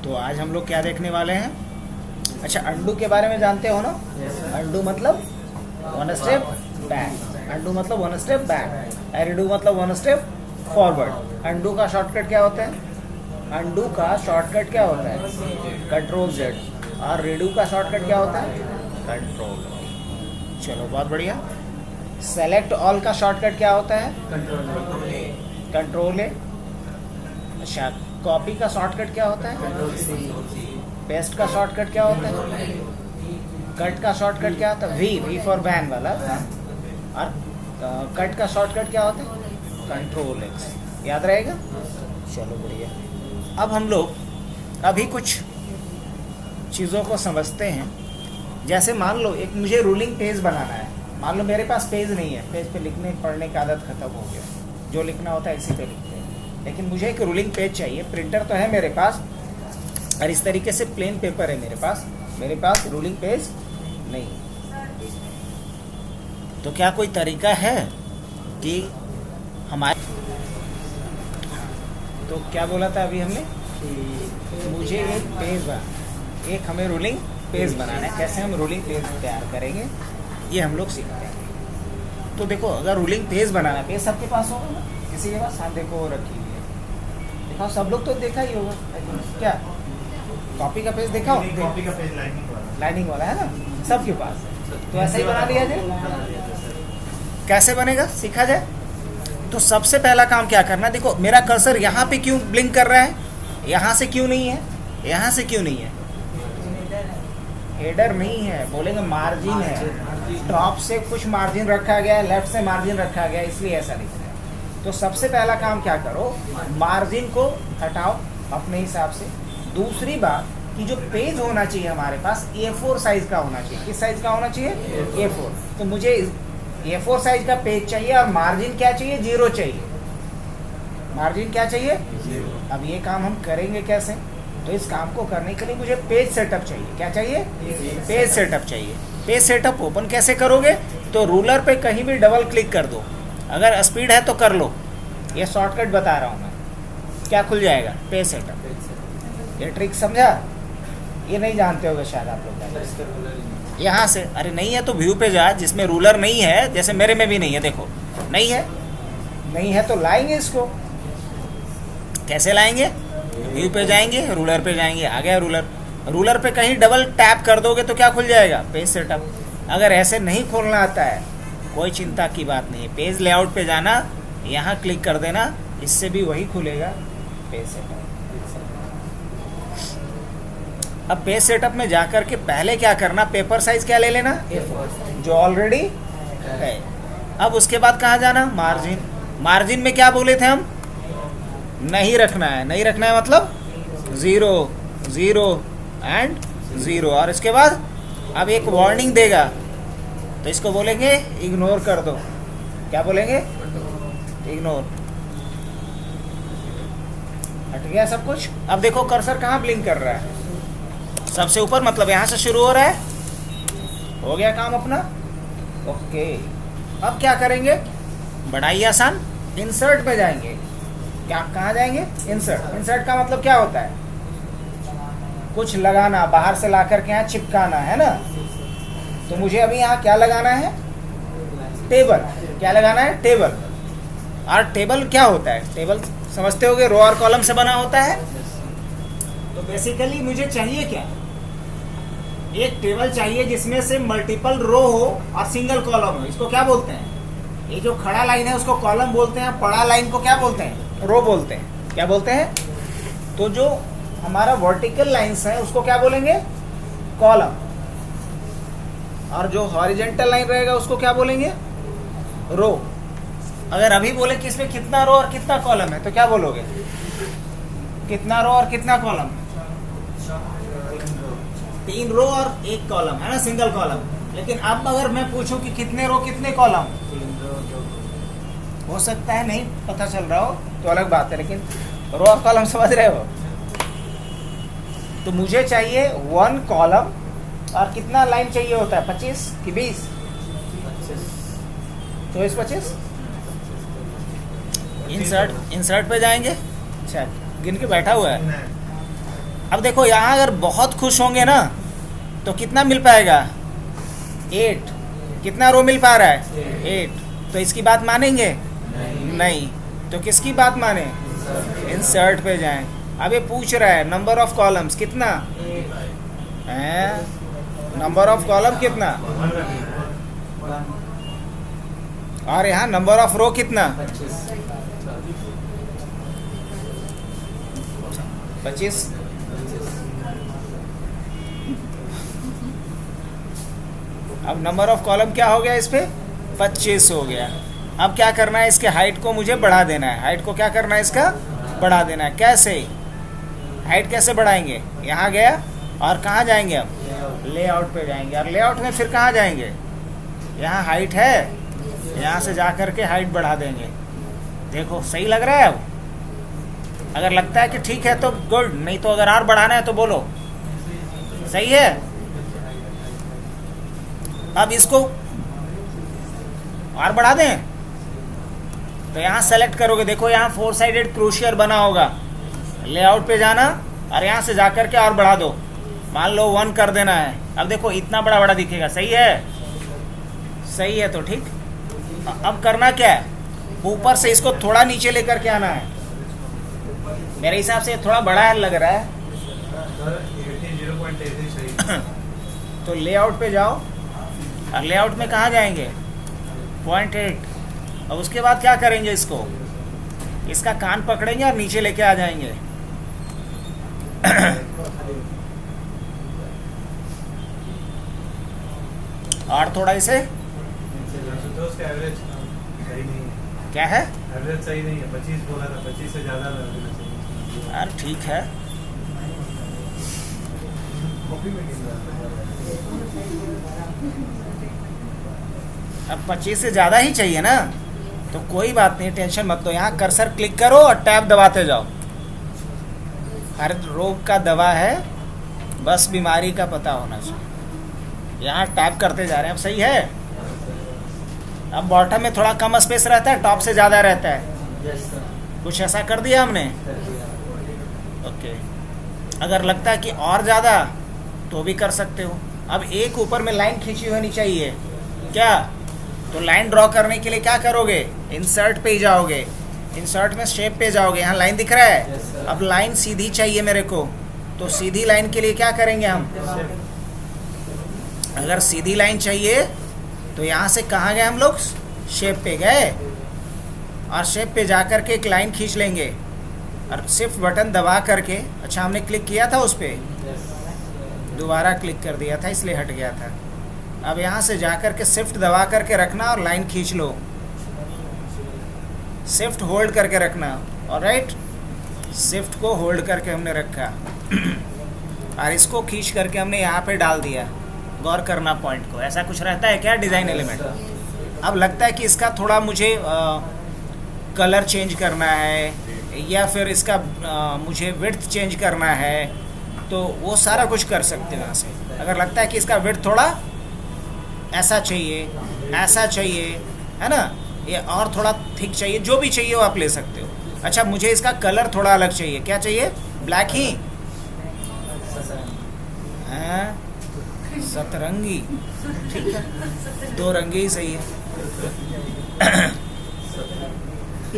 तो आज हम लोग क्या देखने वाले हैं? अच्छा, अंडू के बारे में जानते हो ना? अंडू मतलब वन स्टेप बैक, अंडू मतलब वन स्टेप बैक, रीडू मतलब वन स्टेप फॉरवर्ड। अंडू का शॉर्टकट क्या होता है? अंडू का शॉर्टकट क्या होता है? Control Z. और रीडू का शॉर्टकट क्या होता है? कंट्रोल। चलो बहुत बढ़िया। सेलेक्ट ऑल का शॉर्टकट क्या होता है? कंट्रोल ए। अच्छा, कॉपी का शॉर्टकट क्या होता है? पेस्ट का शॉर्टकट क्या होता है? कट का शॉर्टकट क्या होता है? वी फॉर वैन वाला। और कट का शॉर्टकट क्या होता है? Control x. याद रहेगा? चलो बढ़िया। अब हम लोग अभी कुछ चीज़ों को समझते हैं। जैसे मान लो एक मुझे रूलिंग पेज बनाना है। मान लो मेरे पास पेज नहीं है, पेज पे लिखने पढ़ने की आदत खत्म हो गया, जो लिखना होता है इसी पे लिखते हैं। लेकिन मुझे एक रूलिंग पेज चाहिए। प्रिंटर तो है मेरे पास और इस तरीके से प्लेन पेपर है मेरे पास रूलिंग पेज नहीं। तो क्या कोई तरीका है कि हमारे, तो क्या बोला था अभी हमने? मुझे एक पेज एक हमें रूलिंग पेज बनाना है। कैसे हम रूलिंग पेज तैयार करेंगे ये हम लोग सीखते हैं। तो देखो, अगर रूलिंग पेज बनाना, पेज सबके पास होगा ना, किसी के पास? हाँ देखो वो रखी हुई है, देखो सब लोग तो देखा ही होगा। क्या कॉपी का पेज देखा हो? कॉपी का पेज लाइनिंग वाला है ना, सबके पास है। तो ऐसा ही बना लिया जाए। कैसे बनेगा सीखा जाए। तो सबसे पहला काम क्या करना, देखो मेरा कर्सर यहाँ पे क्यों ब्लिंक कर रहा है? यहाँ से क्यों नहीं है? यहाँ से क्यों नहीं है? हेडर नहीं है, बोलेंगे मार्जिन है। टॉप से कुछ मार्जिन रखा गया है, लेफ्ट से मार्जिन रखा गया है, इसलिए ऐसा दिख रहा है। तो सबसे पहला काम क्या करो, मार्जिन को हटाओ अपने हिसाब से। दूसरी बात कि जो पेज होना चाहिए हमारे पास A4 साइज का होना चाहिए। किस साइज का होना चाहिए? A4। तो मुझे A4 साइज का पेज चाहिए और मार्जिन क्या चाहिए? 0 चाहिए। मार्जिन क्या चाहिए? 0। अब ये काम हम करेंगे कैसे? तो इस काम को करने के लिए मुझे पेज सेटअप चाहिए। क्या चाहिए? पेज सेटअप चाहिए। पेज सेटअप ओपन कैसे करोगे? तो रूलर पे कहीं भी डबल क्लिक कर दो। अगर स्पीड है तो कर लो, ये शॉर्टकट बता रहा हूँ मैं। क्या खुल जाएगा? Page setup. ये ट्रिक समझा? ये नहीं जानते होगे शायद आप लोग। यहाँ से, अरे नहीं है तो व्यू पे जा, जिसमें रूलर नहीं है, जैसे मेरे में भी नहीं है, देखो नहीं है तो लाएंगे इसको। कैसे लाएंगे? व्यू पे जाएंगे, रूलर पे जाएंगे, आ गया रूलर पे कहीं डबल टैप कर दोगे तो क्या खुल जाएगा? Page setup. अगर ऐसे नहीं खोलना आता है कोई चिंता की बात नहीं है, पेज लेआउट पे जाना, यहाँ क्लिक कर देना, इससे भी वही खुलेगा, पेज सेटअप। अब पेज सेटअप में जाकर के पहले क्या करना, पेपर साइज क्या ले लेना? A4 जो ऑलरेडी है। अब उसके बाद कहाँ जाना? मार्जिन में क्या बोले थे हम? नहीं रखना है मतलब 0 एंड 0। और इसके बाद अब एक वार्निंग देगा तो इसको बोलेंगे इग्नोर कर दो। क्या बोलेंगे? इग्नोर। हट गया सब कुछ। अब देखो कर्सर कहाँ ब्लिंक कर रहा है? सबसे ऊपर, मतलब यहाँ से शुरू हो रहा है। हो गया काम अपना। ओके, अब क्या करेंगे? बड़ा ही आसान, इंसर्ट पे जाएंगे। क्या कहाँ जाएंगे? इंसर्ट का मतलब क्या होता है? कुछ लगाना, बाहर से ला करके यहाँ चिपकाना है ना। तो मुझे अभी यहाँ क्या लगाना है? टेबल। क्या लगाना है? टेबल। और टेबल क्या होता है? टेबल समझते होगे, रो और कॉलम से बना होता है। तो बेसिकली मुझे चाहिए क्या? एक टेबल चाहिए जिसमें से मल्टीपल रो हो और सिंगल कॉलम हो। इसको क्या बोलते हैं? ये जो खड़ा लाइन है उसको कॉलम बोलते हैं, पड़ा लाइन को क्या बोलते हैं? रो बोलते हैं। क्या बोलते हैं? तो जो हमारा वर्टिकल लाइंस है उसको क्या बोलेंगे? कॉलम। और जो हॉरिजॉन्टल लाइन रहेगा उसको क्या बोलेंगे? रो। अगर अभी बोले कि इसमें कितना रो और कितना कॉलम है तो क्या बोलोगे? कितना रो और कितना कॉलम? 3 रो और 1 कॉलम है ना, सिंगल कॉलम। लेकिन अब अगर मैं पूछूं कि कितने रो कितने कॉलम, हो सकता है नहीं पता चल रहा हो तो अलग बात है, लेकिन रो और कॉलम समझ रहे हो। तो मुझे चाहिए 1 कॉलम और कितना लाइन चाहिए होता है? 25 कि 20? 25। इंसर्ट पे जाएंगे। अच्छा, गिन के बैठा हुआ है। अब देखो यहाँ अगर बहुत खुश होंगे ना तो कितना मिल पाएगा? 8। कितना रो मिल पा रहा है? 8। तो इसकी बात मानेंगे? नहीं। तो किसकी बात माने? इंसर्ट पे जाएं। अब ये पूछ रहा है नंबर ऑफ कॉलम्स कितना है? नंबर ऑफ कॉलम कितना? और यहाँ नंबर ऑफ रो कितना? 25। अब नंबर ऑफ कॉलम क्या हो गया इस पे? 25 हो गया। अब क्या करना है? इसके हाइट को मुझे बढ़ा देना है। हाइट को क्या करना है? इसका बढ़ा देना है। कैसे? हाइट कैसे बढ़ाएंगे? यहाँ गया और कहाँ जाएंगे? अब लेआउट पे जाएंगे। और लेआउट में फिर कहाँ जाएंगे? यहाँ हाइट है, यहाँ से जा कर के हाइट बढ़ा देंगे। देखो सही लग रहा है? अब अगर लगता है कि ठीक है तो गुड, नहीं तो अगर और बढ़ाना है तो बोलो। सही है? अब इसको और बढ़ा दें तो यहाँ सेलेक्ट करोगे। देखो यहाँ 4 साइडेड क्रूशियर बना होगा। लेआउट पे जाना और यहाँ से जाकर के और बढ़ा दो। मान लो 1 कर देना है। अब देखो इतना बड़ा बड़ा दिखेगा। सही है? सही है तो ठीक। अब करना क्या है? ऊपर से इसको थोड़ा नीचे लेकर के आना है। मेरे हिसाब से थोड़ा बड़ा लग रहा है। तो लेआउट पे जाओ और लेआउट में कहाँ जाएंगे? 0.8। अब उसके बाद क्या करेंगे? इसका कान पकड़ेंगे और नीचे लेके आ जाएंगे। और थोड़ा इसे क्या है? एवरेज सही नहीं है। 25 बोला था, 25 से ज्यादा लगना चाहिए यार। ठीक है, अब 25 से ज़्यादा ही चाहिए ना, तो कोई बात नहीं, टेंशन मत लो। यहाँ कर्सर क्लिक करो और टैब दबाते जाओ। हर रोग का दवा है, बस बीमारी का पता होना चाहिए। यहाँ टैब करते जा रहे हैं। अब सही है? अब बॉटम में थोड़ा कम स्पेस रहता है, टॉप से ज़्यादा रहता है। कुछ ऐसा कर दिया हमने। ओके। अगर लगता है कि और ज़्यादा तो भी कर सकते हो। अब एक ऊपर में लाइन खींची होनी चाहिए क्या? तो लाइन ड्रॉ करने के लिए क्या करोगे? इंसर्ट पे जाओगे। इंसर्ट में शेप पे जाओगे। यहाँ लाइन दिख रहा है? अब लाइन सीधी चाहिए मेरे को, तो सीधी लाइन के लिए क्या करेंगे हम? अगर सीधी लाइन चाहिए तो यहाँ से कहाँ गए हम लोग? शेप पे गए और शेप पे जा कर के एक लाइन खींच लेंगे और शिफ्ट बटन दबा करके। अच्छा, हमने क्लिक किया था उस पर, दोबारा क्लिक कर दिया था इसलिए हट गया था। अब यहाँ से जाकर के शिफ्ट दबा करके रखना और लाइन खींच लो। शिफ्ट होल्ड करके रखना। ऑलराइट, शिफ्ट को होल्ड करके हमने रखा और इसको खींच करके हमने यहाँ पे डाल दिया। गौर करना पॉइंट को। ऐसा कुछ रहता है क्या डिज़ाइन एलिमेंट? अब लगता है कि इसका थोड़ा मुझे कलर चेंज करना है या फिर इसका मुझे विड्थ चेंज करना है, तो वो सारा कुछ कर सकते हो यहाँ से। अगर लगता है कि इसका विड्थ थोड़ा ऐसा चाहिए, ऐसा चाहिए, है ना, ये और थोड़ा थिक चाहिए, जो भी चाहिए वो आप ले सकते हो। अच्छा, मुझे इसका कलर थोड़ा अलग चाहिए। क्या चाहिए? ब्लैक ही? हैं? सतरंगी? ठीक है, 2 रंगी ही सही है।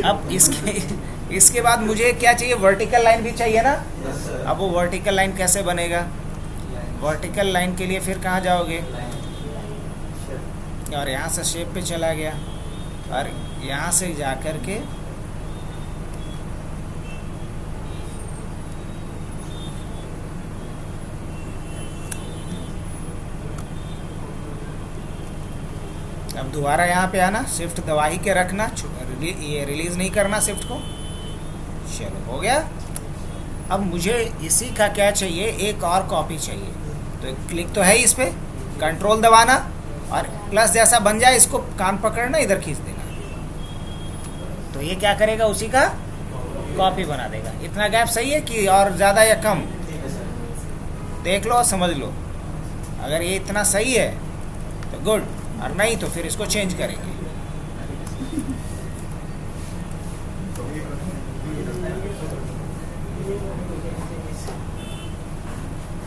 अब इसके बाद मुझे क्या चाहिए? वर्टिकल लाइन भी चाहिए ना। अब वो वर्टिकल लाइन कैसे बनेगा? वर्टिकल लाइन के लिए फिर कहाँ जाओगे? और यहाँ से शेप पे चला गया और यहाँ से जा कर के अब दोबारा यहाँ पे आना, शिफ्ट दबा ही के रखना, ये रिलीज़ नहीं करना शिफ्ट को। चलो, हो गया। अब मुझे इसी का क्या चाहिए? एक और कॉपी चाहिए। तो क्लिक तो है ही इस पर, कंट्रोल दबाना और प्लस जैसा बन जाए इसको कान पकड़ना, इधर खींच देना, तो ये क्या करेगा? उसी का कॉपी बना देगा। इतना गैप सही है कि और ज़्यादा या कम? देख लो और समझ लो। अगर ये इतना सही है तो गुड, और नहीं तो फिर इसको चेंज करेंगे।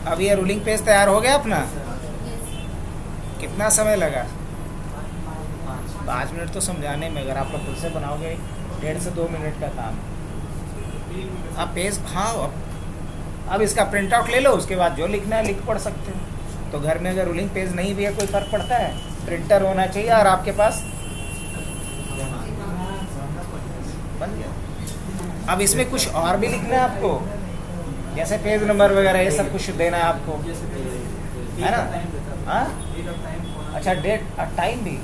अब ये रूलिंग पेज तैयार हो गया अपना? कितना समय लगा? 5 मिनट तो समझाने में, अगर आप लोग खुद से बनाओगे 1.5 से 2 मिनट का काम। अब पेज, हाँ, अब इसका प्रिंट आउट ले लो, उसके बाद जो लिखना है लिख पढ़ सकते हो। तो घर में अगर रूलिंग पेज नहीं भी है, कोई फ़र्क पड़ता है? प्रिंटर होना चाहिए और आपके पास बन गया। अब इसमें कुछ और भी लिखना है आपको, जैसे पेज नंबर वगैरह, ये सब कुछ देना है आपको, है ना? हाँ, अच्छा, डेट और टाइम भी।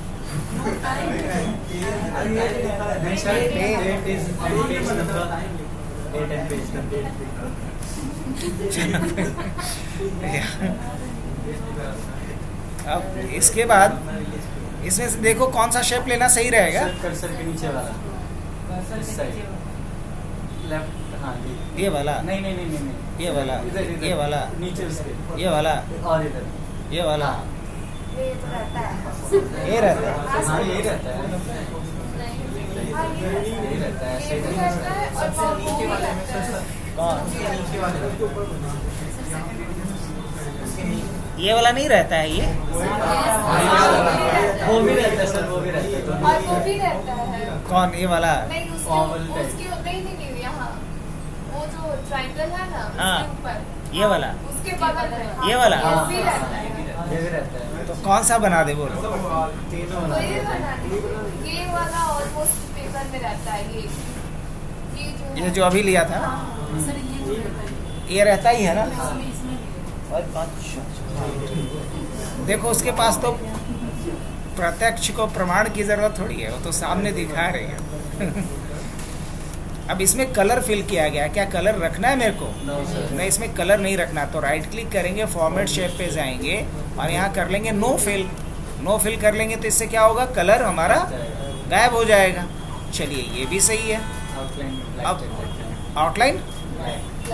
अब इसके बाद इसमें से देखो कौन सा शेप लेना सही रहेगा। कर्सर के नीचे वाला, इस साइड, लेफ्ट, हाँ ये वाला, नहीं, ये वाला, इधर, ये वाला, नीचे उसके, ये वाला, और इधर, ये वाला, ये तो रहता है। ये रहता है। हाँ ये रहता है, ये रहता है, ये भी रहता है और वो भी रहता है। कौन? नीचे वाले, ये वाला नहीं रहता है ये? वो भी रहता है सर, वो भी रहता है, और वो भी रहता है। कौन? ये वाला? नहीं, Oval type। उसकी नहीं, यहाँ वो जो ट्रायंगल है ना, हाँ। उसके ऊपर, ये वाला? उसके बगल में ये वाला? ये भी रहता है। ये भी रहता है। तो कौन सा बना दे बोलो? तीनों तो ये बना दीजिए। ये वाला ऑलमोस्ट पेपर में रहता है। ये ये जो अभी लिया था, सर ये जो रहता है, ये रहता ही है ना? इसमें अच्छा, देखो उसके पास तो प्रत्यक्ष को प्रमाण की जरूरत थोड़ी है, वो तो सामने दिखा रहे हैं। अब इसमें कलर फिल किया गया, क्या कलर रखना है मेरे को? नहीं, इसमें कलर नहीं रखना। तो राइट क्लिक करेंगे, फॉर्मेट शेप पे जाएंगे और यहाँ कर लेंगे नो फिल। नो फिल कर लेंगे तो इससे क्या होगा, कलर हमारा गायब हो जाएगा। चलिए, ये भी सही है। अब आउटलाइन,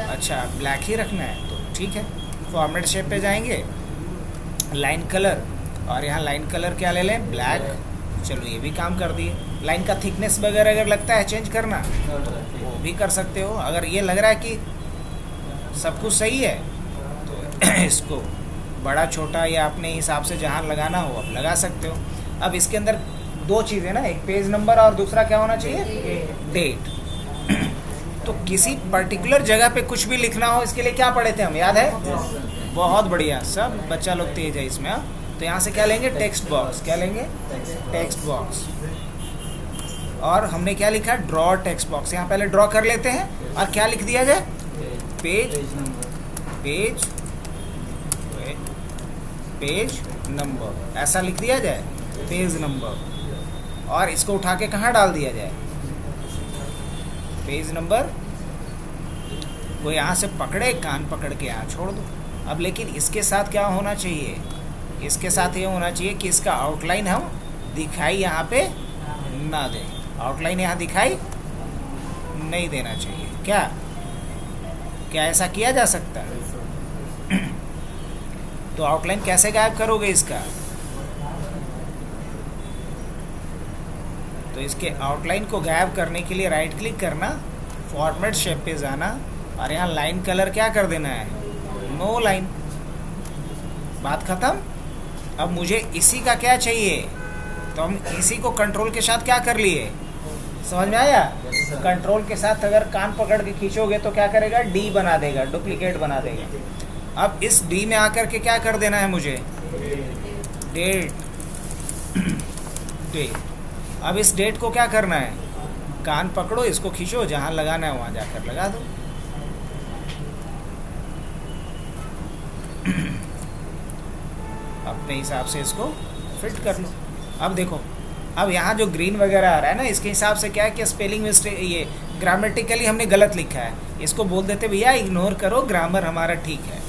अच्छा ब्लैक ही रखना है तो ठीक है। फॉर्मेट शेप पे जाएंगे, लाइन कलर, और यहाँ लाइन कलर क्या ले लें, ब्लैक। चलो ये भी काम कर दिए। लाइन का थिकनेस वगैरह अगर लगता है चेंज करना, वो भी कर सकते हो। अगर ये लग रहा है कि सब कुछ सही है तो इसको बड़ा छोटा या अपने हिसाब से जहाँ लगाना हो आप लगा सकते हो। अब इसके अंदर 2 चीज़ें ना, एक पेज नंबर और दूसरा क्या होना चाहिए, डेट। तो किसी पर्टिकुलर जगह पे कुछ भी लिखना हो, इसके लिए क्या पढ़े थे हम, याद है? बहुत बढ़िया, सब बच्चा लोग तेज है इसमें। हाँ, तो यहाँ से क्या लेंगे, टेक्स्ट बॉक्स। क्या लेंगे, टेक्स्ट बॉक्स। और हमने क्या लिखा, ड्रॉ टेक्स्ट बॉक्स। यहाँ पहले ड्रॉ कर लेते हैं और क्या लिख दिया जाए, पेज, पेज, पेज नंबर, ऐसा लिख दिया जाए, पेज नंबर। और इसको उठा के कहाँ डाल दिया जाए, पेज नंबर को यहाँ से पकड़े, कान पकड़ के यहाँ छोड़ दो। अब लेकिन इसके साथ क्या होना चाहिए, इसके साथ ये होना चाहिए कि इसका आउटलाइन हम दिखाई यहाँ पे ना दें। आउटलाइन यहाँ दिखाई नहीं देना चाहिए। क्या क्या ऐसा किया जा सकता है? तो आउटलाइन कैसे गायब करोगे इसका? तो इसके आउटलाइन को गायब करने के लिए राइट क्लिक करना, फॉर्मेट शेप पे जाना और यहाँ लाइन कलर क्या कर देना है, नो लाइन। बात खत्म। अब मुझे इसी का क्या चाहिए, तो हम इसी को कंट्रोल के साथ क्या कर लिए, समझ में आया? कंट्रोल के साथ अगर कान पकड़ के खींचोगे तो क्या करेगा, डी बना देगा, डुप्लीकेट बना देगा। अब इस डी में आकर के क्या कर देना है मुझे, डेट, डेट। अब इस डेट को क्या करना है, कान पकड़ो, इसको खींचो, जहाँ लगाना है वहाँ जाकर लगा दो। अपने हिसाब से इसको फिट कर लो। अब देखो, अब यहाँ जो ग्रीन वगैरह आ रहा है ना, इसके हिसाब से क्या है कि स्पेलिंग मिस्टेक, ये ग्रामेटिकली हमने गलत लिखा है। इसको बोल देते भैया इग्नोर करो, ग्रामर हमारा ठीक है।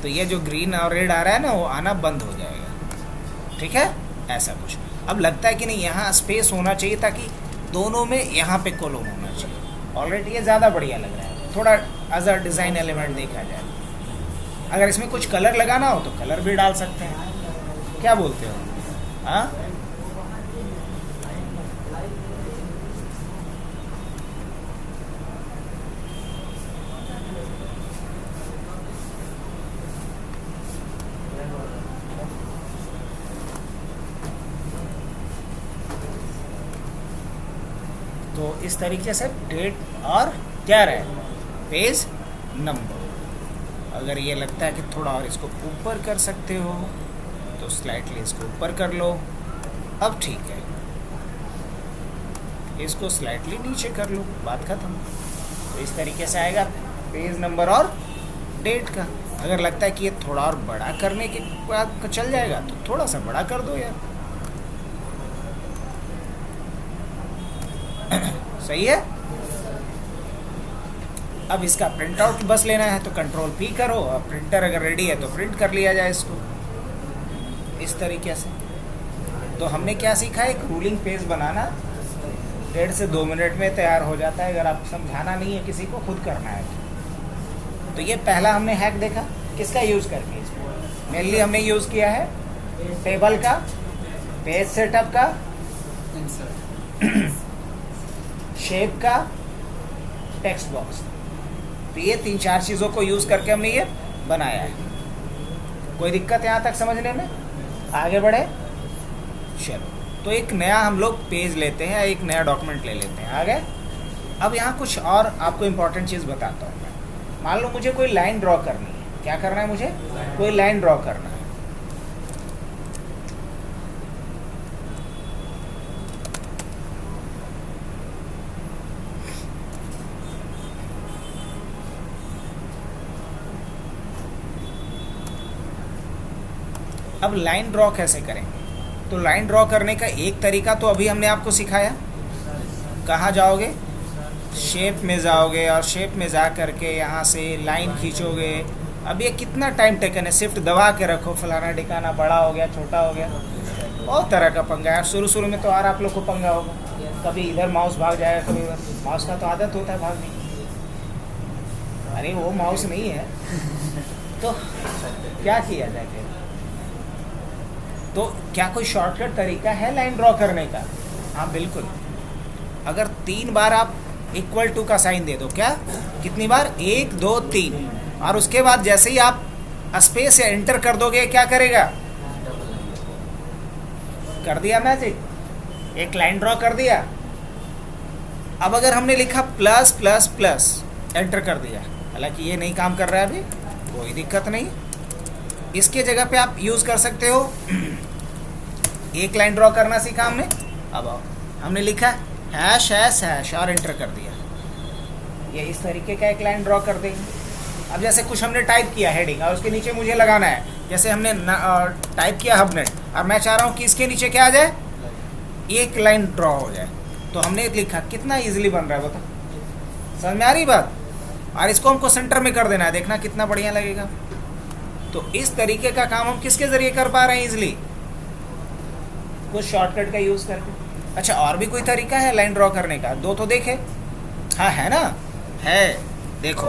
तो ये जो ग्रीन और रेड आ रहा है ना, वो आना बंद हो जाएगा। ठीक है, ऐसा कुछ। अब लगता है कि नहीं, यहाँ स्पेस होना चाहिए ताकि दोनों में यहाँ पे कॉलम होना चाहिए। ऑलरेडी ये ज़्यादा बढ़िया लग रहा है, थोड़ा एज अ डिज़ाइन एलिमेंट देखा जाए। अगर इसमें कुछ कलर लगाना हो तो कलर भी डाल सकते हैं। क्या बोलते हो? हाँ, तो इस तरीके से डेट और क्या रहे, पेज नंबर। अगर ये लगता है कि थोड़ा और इसको ऊपर कर सकते हो तो स्लाइटली इसको ऊपर कर लो। अब ठीक है, इसको स्लाइटली नीचे कर लो, बात खत्म। तो इस तरीके से आएगा पेज नंबर और डेट का। अगर लगता है कि ये थोड़ा और बड़ा करने के बाद चल जाएगा तो थोड़ा सा बड़ा कर दो यार। सही है। अब इसका प्रिंट आउट बस लेना है तो कंट्रोल P करो, और प्रिंटर अगर रेडी है तो प्रिंट कर लिया जाए इसको इस तरीके से। तो हमने क्या सीखा, एक रूलिंग पेज बनाना 1.5 से 2 मिनट में तैयार हो जाता है। अगर आप समझाना नहीं है किसी को, खुद करना है। तो ये पहला हमने हैक देखा, किसका यूज़ करके। मेनली हमने यूज़ किया है टेबल का, पेज सेटअप का, शेप का, टेक्स्ट बॉक्स। तो ये 3-4 चीज़ों को यूज़ करके हमने ये बनाया है। कोई दिक्कत यहाँ तक समझने में? आगे बढ़े, चलो। तो एक नया हम लोग पेज लेते हैं, एक नया डॉक्यूमेंट ले लेते हैं। आगे अब यहाँ कुछ और आपको इम्पोर्टेंट चीज़ बताता हूँ मैं। मान लो मुझे कोई लाइन ड्रॉ करनी है। क्या करना है मुझे? कोई लाइन ड्रॉ करना है। अब लाइन ड्रॉ कैसे करेंगे? तो लाइन ड्रॉ करने का एक तरीका तो अभी हमने आपको सिखाया। कहाँ जाओगे? शेप में जाओगे, और शेप में जा करके यहाँ से लाइन खींचोगे। अब ये कितना टाइम टेकन है, शिफ्ट दबा के रखो, फलाना ढिकाना, बड़ा हो गया, छोटा हो गया, बहुत तरह का पंगा है। शुरू में तो और आप लोग को पंगा होगा, कभी इधर माउस भाग जाएगा, कभी उधर। माउस का तो आदत होता है भागने। अरे वो माउस नहीं है तो क्या किया जाए? तो क्या कोई शॉर्टकट तरीका है लाइन ड्रॉ करने का? हाँ बिल्कुल। अगर 3 बार आप इक्वल टू का साइन दे दो, क्या कितनी बार? 1 2 3, और उसके बाद जैसे ही आप स्पेस या एंटर कर दोगे, क्या करेगा? कर दिया मैजिक, एक लाइन ड्रॉ कर दिया। अब अगर हमने लिखा प्लस प्लस प्लस, एंटर कर दिया, हालांकि ये नहीं काम कर रहा है अभी, कोई दिक्कत नहीं। इसके जगह पे आप यूज़ कर सकते हो, एक लाइन ड्रॉ करना सीखा हमने। अब आओ, हमने लिखा हैश हैश हैश और एंटर कर दिया, ये इस तरीके का एक लाइन ड्रॉ कर देंगे। अब जैसे कुछ हमने टाइप किया हेडिंग, और उसके नीचे मुझे लगाना है, जैसे हमने टाइप किया हबनेट, और मैं चाह रहा हूँ कि इसके नीचे क्या आ जाए, एक लाइन ड्रॉ हो जाए। तो हमने लिखा, कितना ईजिली बन रहा है बता, समझ में आ रही बात? और इसको हमको सेंटर में कर देना है, देखना कितना बढ़िया लगेगा। तो इस तरीके का काम हम किसके ज़रिए कर पा रहे हैं ईजिली? कुछ शॉर्टकट का यूज़ करके। अच्छा, और भी कोई तरीका है लाइन ड्रॉ करने का? 2 तो देखे। हाँ है ना, है। देखो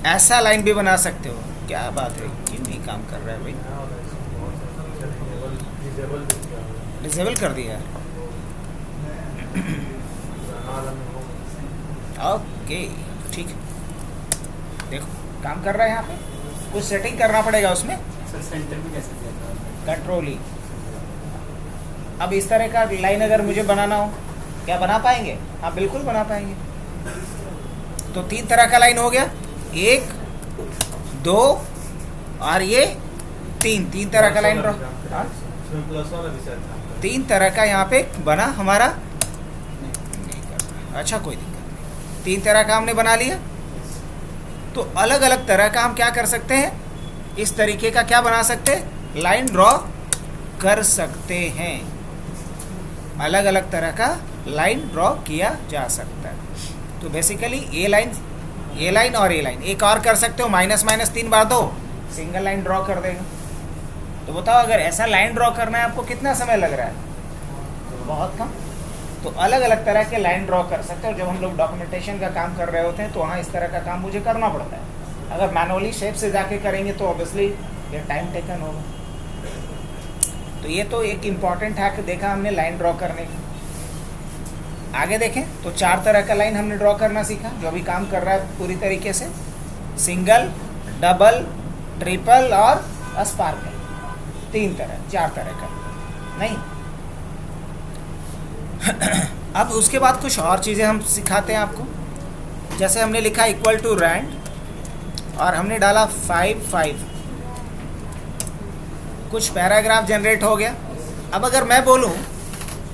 ऐसा लाइन भी बना सकते हो। क्या बात है, क्यों नहीं काम कर रहा है भाई? डिसेबल कर दिया है। ओके ठीक है, देखो काम कर रहा है। यहाँ पे कुछ सेटिंग करना पड़ेगा उसमें। सेंटर में कैसे कंट्रोल ही। अब इस तरह का लाइन अगर मुझे बनाना हो, क्या बना पाएंगे? हाँ बिल्कुल बना पाएंगे। तो 3 तरह का लाइन हो गया, 1 2 और ये 3 तरह का लाइन ड्रॉ। 3 तरह का यहाँ पे बना हमारा। अच्छा कोई दिक्कत नहीं, 3 तरह का हमने बना लिया। तो अलग अलग तरह का हम क्या कर सकते हैं, इस तरीके का क्या बना सकते हैं, लाइन ड्रॉ कर सकते हैं। अलग अलग तरह का लाइन ड्रॉ किया जा सकता है। तो बेसिकली ए लाइन और ए लाइन, एक और कर सकते हो, माइनस माइनस 3 बार दो, सिंगल लाइन ड्रॉ कर देगा। तो बताओ अगर ऐसा लाइन ड्रॉ करना है आपको कितना समय लग रहा है? बहुत कम। तो अलग अलग तरह के लाइन ड्रॉ कर सकते हो। जब हम लोग डॉक्यूमेंटेशन का काम कर रहे होते हैं तो वहाँ इस तरह का काम मुझे करना पड़ता है। अगर मैनुअली शेप से जाके करेंगे तो ऑब्वियसली ये टाइम टेकन होगा। तो ये तो एक इम्पॉर्टेंट हैक देखा हमने लाइन ड्रॉ करने का। आगे देखें तो 4 तरह का लाइन हमने ड्रॉ करना सीखा, जो भी काम कर रहा है पूरी तरीके से। सिंगल, डबल, ट्रिपल और स्पार्कल, 4 तरह का नहीं। अब उसके बाद कुछ और चीज़ें हम सिखाते हैं आपको। जैसे हमने लिखा इक्वल टू रैंड और हमने डाला 5 कुछ पैराग्राफ जनरेट हो गया। अब अगर मैं बोलूं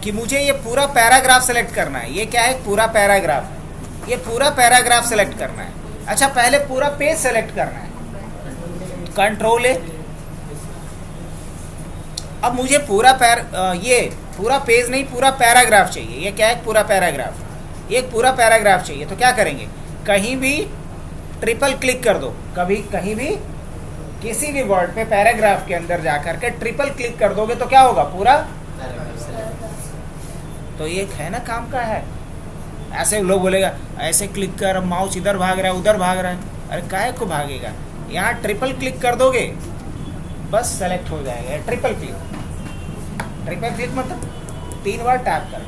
कि मुझे ये पूरा पैराग्राफ सेलेक्ट करना है, ये क्या है, पूरा पैराग्राफ है, ये पूरा पैराग्राफ सेलेक्ट करना है। अच्छा, पहले पूरा पेज सेलेक्ट करना है, कंट्रोल ए। अब मुझे ये पूरा पेज नहीं, पूरा पैराग्राफ चाहिए। ये क्या है, पूरा पैराग्राफ, ये पूरा पैराग्राफ चाहिए। तो क्या करेंगे, कहीं भी ट्रिपल क्लिक कर दो, कहीं भी किसी भी वर्ड पे पैराग्राफ के अंदर जाकर के ट्रिपल क्लिक कर दोगे तो क्या होगा, पूरा। तो ये है ना, काम का है। ऐसे लोग बोलेगा ऐसे क्लिक कर, माउस इधर भाग रहा है उधर भाग रहा है, अरे काहे को भागेगा, यहाँ ट्रिपल क्लिक कर दोगे बस सेलेक्ट हो जाएगा। ट्रिपल क्लिक मतलब 3 बार टैप कर,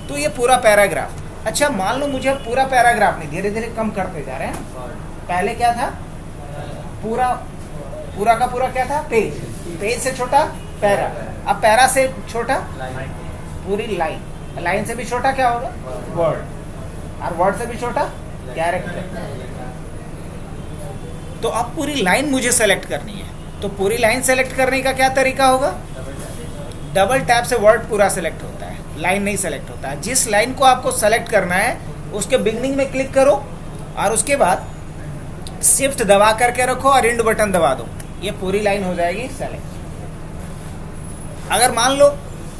तो ये पूरा पैराग्राफ। अच्छा, मान लो मुझे पूरा पैराग्राफ नहीं, धीरे धीरे कम करते जा रहे हैं। पहले क्या था, पूरा का पूरा क्या था, पेज से छोटा पैरा, अब पैरा से छोटा पूरी लाइन से भी छोटा क्या होगा, वर्ड, और वर्ड से भी छोटा कैरेक्टर। तो अब पूरी लाइन मुझे सेलेक्ट करनी है, तो पूरी लाइन सेलेक्ट करने का क्या तरीका होगा, डबल टैप से वर्ड पूरा सेलेक्ट होता है, लाइन नहीं सेलेक्ट होता है। जिस लाइन को आपको सेलेक्ट करना है उसके बिगनिंग में क्लिक करो और उसके बाद शिफ्ट दबा करके रखो और इंड बटन दबा दो, ये पूरी लाइन हो जाएगी सेलेक्ट। अगर मान लो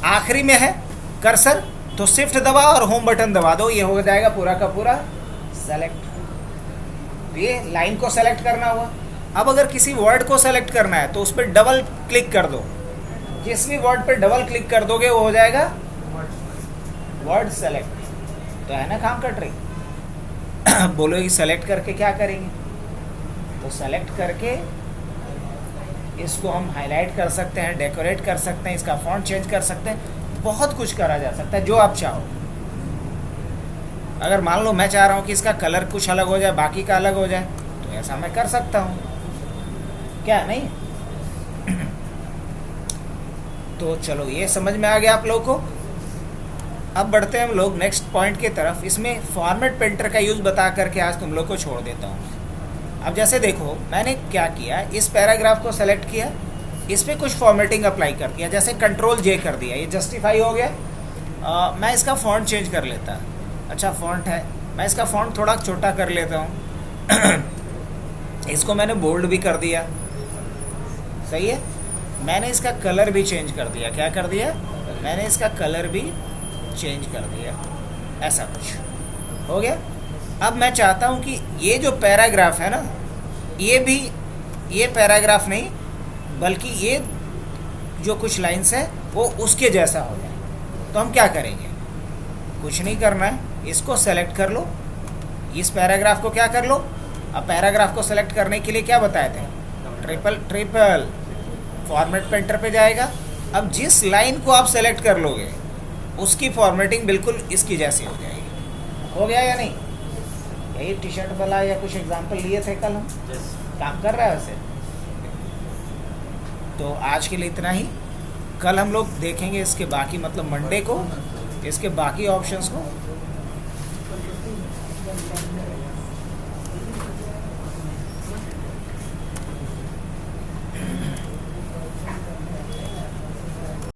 आखिरी में है कर्सर तो शिफ्ट दबा और होम बटन दबा दो, ये हो जाएगा पूरा का पूरा सेलेक्ट। ये लाइन को सेलेक्ट करना हुआ। अब अगर किसी वर्ड को सेलेक्ट करना है तो उस पर डबल क्लिक कर दो, जिस भी वर्ड पर डबल क्लिक कर दोगे वो हो जाएगा वर्ड सेलेक्ट। तो है ना काम का ट्रिक। बोलो कि सेलेक्ट करके क्या करेंगे, तो सेलेक्ट करके इसको हम हाईलाइट कर सकते हैं, डेकोरेट कर सकते हैं, इसका फॉन्ट चेंज कर सकते हैं, बहुत कुछ करा जा सकता है जो आप चाहो। अगर मान लो मैं चाह रहा हूँ कि इसका कलर कुछ अलग हो जाए, बाकी का अलग हो जाए, तो ऐसा मैं कर सकता हूँ, क्या नहीं। तो चलो ये समझ में आ गया आप लोगों को। अब बढ़ते हैं हम लोग नेक्स्ट पॉइंट की तरफ। इसमें फॉर्मेट पेंटर का यूज़ बता करके आज तुम लोग को छोड़ देता हूँ। अब जैसे देखो मैंने क्या किया, इस पैराग्राफ को सेलेक्ट किया, इस पर कुछ फॉर्मेटिंग अप्लाई कर दिया, जैसे कंट्रोल जे कर दिया, ये जस्टिफाई हो गया। मैं इसका फ़ॉन्ट चेंज कर लेता। अच्छा फ़ॉन्ट है, मैं इसका फ़ॉन्ट थोड़ा छोटा कर लेता हूँ। इसको मैंने बोल्ड भी कर दिया, सही है। मैंने इसका कलर भी चेंज कर दिया, क्या कर दिया, मैंने इसका कलर भी चेंज कर दिया, ऐसा कुछ हो गया। अब मैं चाहता हूँ कि ये जो पैराग्राफ है ना, ये पैराग्राफ नहीं बल्कि ये जो कुछ लाइन्स है वो उसके जैसा हो जाए। तो हम क्या करेंगे, कुछ नहीं करना है, इसको सेलेक्ट कर लो, इस पैराग्राफ को क्या कर लो। अब पैराग्राफ को सेलेक्ट करने के लिए क्या बताए थे, ट्रिपल फॉर्मेट पेंटर पे जाएगा। अब जिस लाइन को आप सेलेक्ट कर लोगे उसकी फॉर्मेटिंग बिल्कुल इसकी जैसी हो जाएगी। हो गया या नहीं, यही टी शर्ट वाला या कुछ एग्जाम्पल लिए थे कल हम, काम कर रहा है वैसे। तो आज के लिए इतना ही, कल हम लोग देखेंगे इसके बाकी, मतलब मंडे को इसके बाकी ऑप्शंस को।